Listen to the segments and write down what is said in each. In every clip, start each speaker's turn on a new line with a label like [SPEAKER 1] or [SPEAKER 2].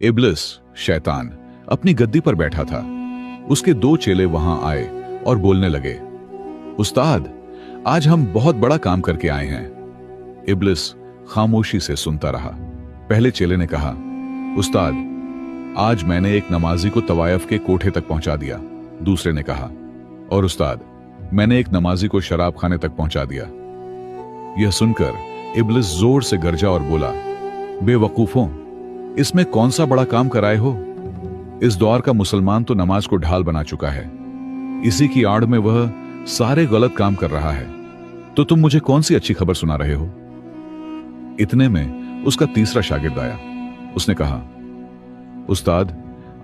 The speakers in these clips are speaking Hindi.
[SPEAKER 1] इब्लिस शैतान अपनी गद्दी पर बैठा था। उसके दो चेले वहां आए और बोलने लगे, उस्ताद, आज हम बहुत बड़ा काम करके आए हैं। इब्लिस खामोशी से सुनता रहा। पहले चेले ने कहा, उस्ताद, आज मैंने एक नमाजी को तवायफ के कोठे तक पहुंचा दिया। दूसरे ने कहा, और उस्ताद, मैंने एक नमाजी को शराब खाने तक पहुंचा दिया। यह सुनकर इब्लिस जोर से गरजा और बोला, बेवकूफों, इसमें कौन सा बड़ा काम कराए हो? इस दौर का मुसलमान तो नमाज को ढाल बना चुका है। इसी की आड़ में वह सारे गलत काम कर रहा है, तो तुम मुझे कौन सी अच्छी खबर सुना रहे हो? इतने में उसका तीसरा शागिर्द आया। उसने कहा, उस्ताद,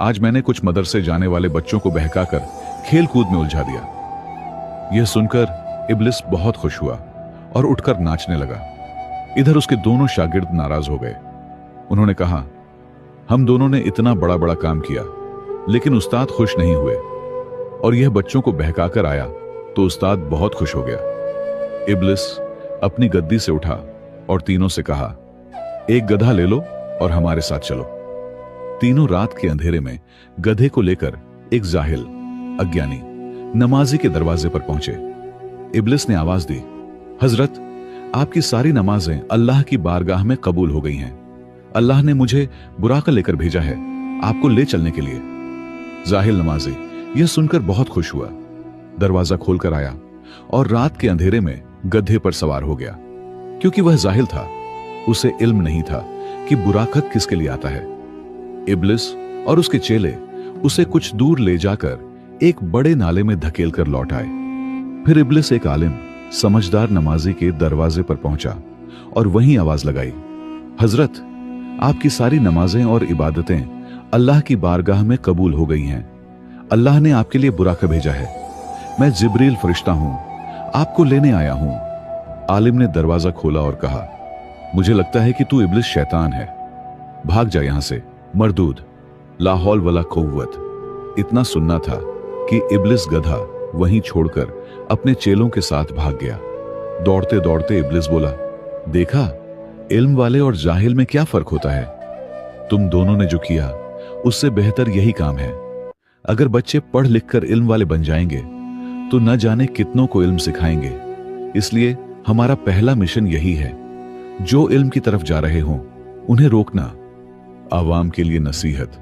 [SPEAKER 1] आज मैंने कुछ मदरसे जाने वाले बच्चों को बहकाकर खेल कूद में उलझा दिया। यह सुनकर इब्लिस बहुत खुश हुआ और उठकर नाचने लगा। इधर उसके दोनों शागिर्द नाराज हो गए। उन्होंने कहा, हम दोनों ने इतना बड़ा बड़ा काम किया, लेकिन उस्ताद खुश नहीं हुए, और यह बच्चों को बहकाकर आया तो उस्ताद बहुत खुश हो गया। इब्लिस अपनी गद्दी से उठा और तीनों से कहा, एक गधा ले लो और हमारे साथ चलो। तीनों रात के अंधेरे में गधे को लेकर एक जाहिल, अज्ञानी नमाजी के दरवाजे पर पहुंचे। इब्लिस ने आवाज दी, हजरत, आपकी सारी नमाजें अल्लाह की बारगाह में कबूल हो गई हैं। अल्लाह ने मुझे बुराका लेकर भेजा है आपको ले चलने के लिए। जाहिल नमाजी यह सुनकर बहुत खुश हुआ, दरवाजा खोलकर आया और रात के अंधेरे में गधे पर सवार हो गया। क्योंकि वह जाहिल था, उसे इल्म नहीं था कि बुराकत किसके लिए आता है। इब्लिस और उसके चेले उसे कुछ दूर ले जाकर एक बड़े नाले में धकेल कर लौट आए। फिर इब्लिस एक आलिम, समझदार नमाजी के दरवाजे पर पहुंचा और वहीं आवाज लगाई, हजरत, आपकी सारी नमाजें और इबादतें अल्लाह की बारगाह में कबूल हो गई हैं। अल्लाह ने आपके लिए बुराका भेजा है। मैं जिब्रील फरिश्ता हूं, आपको लेने आया हूं। आलिम ने दरवाजा खोला और कहा, मुझे लगता है कि तू इब्लिस शैतान है। भाग जा यहां से, मरदूद, ला हौल वला कुव्वत। इतना सुनना था कि इब्लिस गधा वहीं छोड़कर अपने चेलों के साथ भाग गया। दौड़ते दौड़ते इब्लिस बोला, देखा, इल्म वाले और जाहिल में क्या फर्क होता है? तुम दोनों ने जो किया उससे बेहतर यही काम है। अगर बच्चे पढ़ लिख कर इल्म वाले बन जाएंगे तो न जाने कितनों को इल्म सिखाएंगे। इसलिए हमारा पहला मिशन यही है, जो इल्म की तरफ जा रहे हों उन्हें रोकना, आवाम के लिए नसीहत।